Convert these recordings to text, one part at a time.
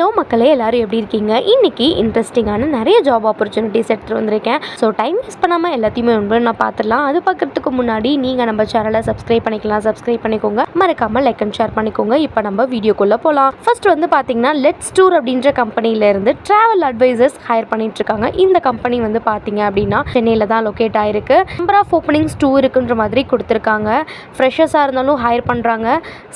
Hello மக்களே, எல்லாரும் எப்படி இருக்கீங்க? இன்னைக்கு இன்ட்ரெஸ்டிங்கான நிறைய ஜாப் ஆப்பர்ச்சுனிட்டிஸ் எடுத்துகிட்டு வந்திருக்கேன். ஸோ டைம் வேஸ்ட் பண்ணாமல் எல்லாத்தையுமே நான் பார்த்துடலாம். அது பார்க்கறதுக்கு முன்னாடி நீங்கள் நம்ம சேனலை சப்ஸ்கிரைப் பண்ணிக்கலாம். சப்ஸ்கிரைப் பண்ணிக்கோங்க, மறக்காமல் லைக் அண்ட் ஷேர் பண்ணிக்கோங்க. இப்போ நம்ம வீடியோக்குள்ளே போகலாம். ஃபர்ஸ்ட் பார்த்தீங்கன்னா லெட்ஸ் டூர் அப்படின்ற கம்பெனிலேருந்து ட்ராவல் அட்வைசர்ஸ் ஹையர் பண்ணிட்டு இருக்காங்க. இந்த கம்பெனி பார்த்தீங்க அப்படின்னா சென்னையில் தான் லொக்கேட் ஆயிருக்கு. நம்பர் ஆஃப் ஓப்பனிங்ஸ் 2 இருக்குன்ற மாதிரி கொடுத்துருக்காங்க. ஃப்ரெஷர்ஸாக இருந்தாலும் ஹையர் பண்ணுறாங்க.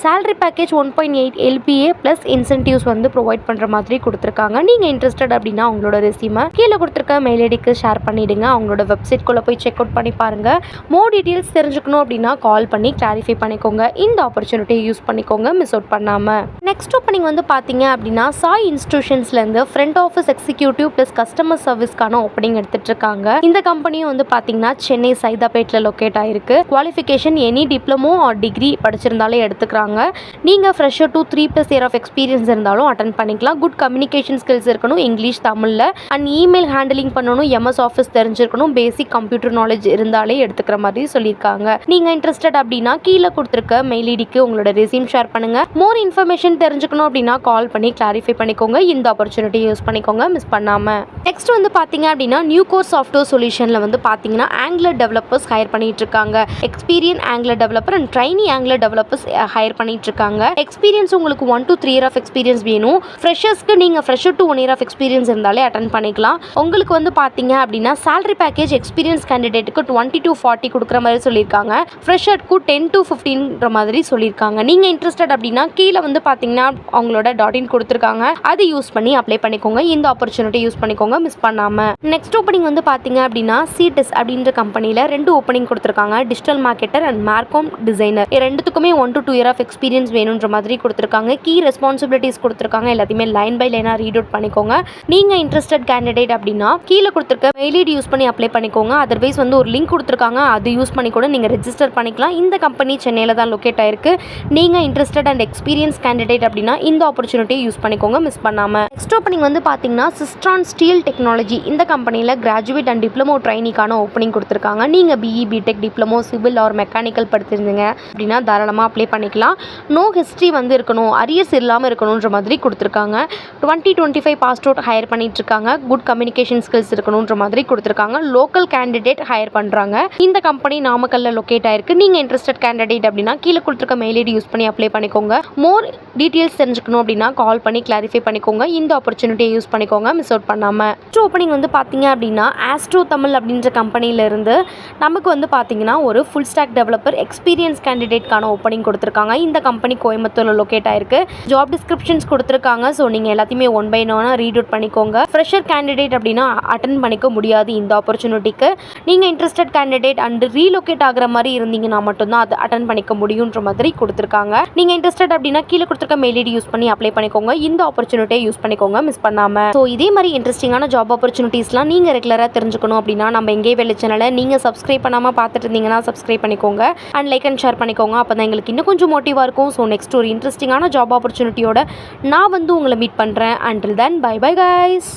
Salary package 1.8 LPA plus incentives provide பண்ணுற மாதிரி கொடுத்துருக்காங்க. நீங்கள் இன்ட்ரெஸ்டட் அப்படின்னா அவங்களோட ரெஸ்யூமை கீழே கொடுத்துருக்க மெயில் ஐடிக்கு ஷேர் பண்ணிவிடுங்க. அவங்களோட வெப்சைட்குள்ளே போய் செக் அவுட் பண்ணி பாருங்கள். மோர் டீட்டெயில்ஸ் தெரிஞ்சுக்கணும் அப்படின்னா கால் பண்ணி கிளாரிஃபை பண்ணிக்கோங்க. இந்த ஆப்பர்ச்சுனிட்டியை யூஸ் பண்ணிக்கோங்க, மிஸ் அவுட் பண்ணாமல். நெக்ஸ்ட் ஓப்பனிங் பார்த்தீங்க அப்படின்னா சாய் இன்ஸ்டிடியூஷன்ஸ்லேருந்து front office executive plus customer சர்வீஸ்க்கான ஓப்பனிங் எடுத்துட்டு இருக்காங்க. இந்த கம்பெனியும் பார்த்தீங்கன்னா சென்னை சைதாப்பேட்டில் லொக்கேட் ஆயிருக்கு. Qualification any diploma or degree படிச்சிருந்தாலே எடுத்துக்கிறாங்க. நீங்கள் ஃப்ரெஷர் 2-3+ இயர் ஆஃப் எக்ஸ்பீரியன்ஸ் இருந்தாலும் அட்டன் பண்ணிக்கலாம். குட் கம்யூனிகேஷன் ஸ்கில்ஸ் இருக்கணும், இங்கிலீஷ் தமிழில், அண்ட் இமெயில் ஹேண்டலிங் பண்ணணும், MS ஆஃபீஸ் தெரிஞ்சிருக்கணும், பேசிக் கம்ப்யூட்டர் நாலேஜ் இருந்தாலே எடுத்துக்கிற மாதிரி சொல்லியிருக்காங்க. நீங்கள் இன்ட்ரெஸ்டட் அப்படின்னா கீழே கொடுத்துருக்க மெயில் ஐடிக்கு உங்களோட ரெஸ்யூம் ஷேர் பண்ணுங்க. மோர் இன்ஃபர்மேஷன் தெரிஞ்சுக்கணும் அப்படின்னா கால் பண்ணி கிளாரிஃபை பண்ணிக்கோங்க. இந்த ஆப்பர்ச்சுனிட்டி யூஸ் பண்ணிக்கோங்க, மிஸ் பண்ணாமல். நெக்ஸ்ட் பார்த்தீங்க அப்படின்னா நியூ கோர் சாஃப்ட்வேர் சொல்யூஷனில் பார்த்தீங்கன்னா ஆங்குலர் டெவலப்பர்ஸ் ஹையர் பண்ணிட்டு இருக்காங்க. Experience angular developer and trainee angular developers higher பண்ணிட்டு இருக்காங்க. எக்ஸ்பீரியன்ஸ் உங்களுக்கு 1 to 3 இயர் ஆஃப் எக்ஸ்பீரியன்ஸ் வேணும். ஃப்ரெஷர்ஸ்க்கு நீங்கள் fresher to 1 year of experience இருந்தாலே அட்டன் பண்ணிக்கலாம். உங்களுக்கு பார்த்தீங்க அப்படின்னா சேலரி பேக்கேஜ் எக்ஸ்பீரியன்ஸ் கேண்டிடேட்டுக்கு 20 to 40 கொடுக்குற மாதிரி சொல்லியிருக்காங்க. ஃப்ரெஷருக்கு 10 to 15 மாதிரி சொல்லியிருக்காங்க. நீங்கள் இன்ட்ரெஸ்டட் அப்படின்னா கீழே பார்த்தீங்கன்னா அவங்களோட .in கொடுத்துருக்காங்க. அது யூஸ் பண்ணி அப்ளை பண்ணிக்கோங்க. இந்த ஆப்பர்ச்சுனிட்டி யூஸ் பண்ணிக்கோங்க, மிஸ் பண்ணாமல். நெக்ஸ்ட் ஓப்பனிங் பார்த்தீங்க அப்படின்னா சிடெஸ் அப்படின்ற கம்பெனியில் 2 ஓப்பனிங் கொடுத்துருக்காங்க. Digital marketer and marcom designer. ரெண்டுத்துக்குமே 1 to 2 இயர் ஆஃப் எக்ஸ்பீரியன்ஸ் வேணுன்ற மாதிரி கொடுத்துருக்காங்க. கீ ரெஸ்பான்சிபிலிட்டிஸ் கொடுத்துருக்காங்க. எல்லாத்தையுமே லைன் பை லைனாக ரீட் அவுட் பண்ணிக்கோங்க. நீங்கள் இன்ட்ரெஸ்டட் கேண்டிடேட் அப்படின்னா கீழே கொடுத்துருக்க மெயில் ஐடி யூஸ் பண்ணி அப்ளை பண்ணிக்கோங்க. அதர்வைஸ் ஒரு லிங்க் கொடுத்துருக்காங்க. அது யூஸ் பண்ணி கூட நீங்கள் ரெஜிஸ்டர் பண்ணிக்கலாம். இந்த கம்பெனி சென்னையில் தான் லொக்கேட் ஆயிருக்கு. நீங்கள் இன்ட்ரெஸ்டட் அண்ட் எக்ஸ்பீரியன்ஸ் கேண்டிடேட் அப்படின்னா இந்த ஆப்பர்ச்சுனிட்டியை யூஸ் பண்ணிக்கோங்க, மிஸ் பண்ணாமல். நெக்ஸ்ட் ஓப்பனிங் பார்த்தீங்கன்னா சிஸ்ட்ரான் ஸ்டீல் டெக்னாலஜி. இந்த கம்பெனியில் கிராஜுவேட் அண்ட் டிப்ளமோ ட்ரைனிக்கான ஓப்பனிங் கொடுத்துருக்காங்க. நீங்கள் BE BTech diploma civil or mechanical படிச்சிருந்தீங்க அப்படின்னா தாராளமாக அப்ளை பண்ணிக்கலாம். நோ ஹிஸ்ட்ரி இருக்கணும், அரியர்ஸ் இல்லாமல் இருக்கணுன்ற மாதிரி கொடுத்துருக்காங்க. 2025 பாஸ் அவுட் ஹையர் பண்ணிட்டு இருக்காங்க. குட் கம்யூனிகேஷன் ஸ்கில்ஸ் இருக்கணுன்ற மாதிரி கொடுத்துருக்காங்க. லோக்கல் கேண்டிடேட் ஹையர் பண்ணுறாங்க. இந்த கம்பெனி நாமக்கல்ல லொக்கேட் ஆயிருக்கு. நீங்கள் இன்ட்ரெஸ்டட் கேண்டிடேட் அப்படின்னா கீழே கொடுத்துருக்க மெயில் ஐடி யூஸ் பண்ணி அப்ளை பண்ணிக்கோங்க. மோர் டீட்டெயில்ஸ் தெரிஞ்சுக்கணும் அப்படின்னா கால் பண்ணி கிளாரிஃபை பண்ணிக்கோங்க. இந்த ஆப்பர்ச்சுனிட்டியை யூஸ் பண்ணிக்கோங்க, மிஸ் அவுட் பண்ணாமல். நெக்ஸ்ட் ஓப்பனிங் பார்த்தீங்க அப்படின்னா ஆஸ்ட்ரோ தமிழ் அப்படின்ற கம்பெனியிலிருந்து நமக்கு பார்த்தீங்கன்னா ஒரு ஃபுல் ஸ்டாக் டெவலப்பர் எக்ஸ்பீரியன்ஸ் கேண்டிடேட்கான ஓப்பனிங் கொடுத்துருக்காங்க. இந்த கம்பெனி கோயம்புத்தூரில் லொக்கேட் ஆயிருக்கு. ஜாப் டிஸ்கிரிப்ஷன்ஸ் கொடுத்துருக்காங்க. ஸோ நீங்கள் எல்லாத்தையுமே 1 by 1 ரீட் அவுட் பண்ணிக்கோங்க. ஃப்ரெஷர் கேண்டிடேட் அப்படின்னா அட்டன் பண்ணிக்க முடியாது இந்த ஆப்பர்ச்சுனிட்டிக்கு. நீங்கள் இன்ட்ரெஸ்டட் கேண்டிடேட் அண்ட் ரீலொகேட் ஆகிற மாதிரி இருந்தீங்கன்னா மட்டும்தான் அது அட்டன் பண்ணிக்க முடியுன்ற மாதிரி கொடுத்துருக்காங்க. நீங்கள் இன்ட்ரெஸ்டட் அப்படின்னா கீழே கொடுத்துருக்க மெயில் ஐடி யூஸ் பண்ணி அப்ளை பண்ணிக்கோங்க. இந்த ஆப்பர்ச்சுனிட்டியை யூஸ் பண்ணிக்கோங்க, மிஸ் பண்ணாமல். ஸோ இதே மாதிரி இன்ட்ரெஸ்டிங்கான ஜாப் ஆப்பர்ச்சுனிட்டிஸ்லாம் நீங்கள் ரெகுலராக தெரிஞ்சுக்கணும் அப்படின்னா நம்ம எங்கே வேலை சேனலை நீங்கள் சப்ஸ்கிரைப் பண்ணாமல் பார்த்துட்டு இருந்தீங்கன்னா சப்ஸ்கிரைப் பண்ணிக்கோங்க அண்ட் லைக் அண்ட் ஷேர் பண்ணிக்கோங்க. அப்போ தான் எங்களுக்கு இன்னும் கொஞ்சம் மோட்டிவாக இருக்கும். ஸோ நெக்ஸ்ட் ஒரு இன்ட்ரெஸ்டிங்கான ஜாப் ஆப்பர்ச்சுனிட்டியோட நான் உங்களை மீட் பண்ணுறேன். Until then, bye bye guys.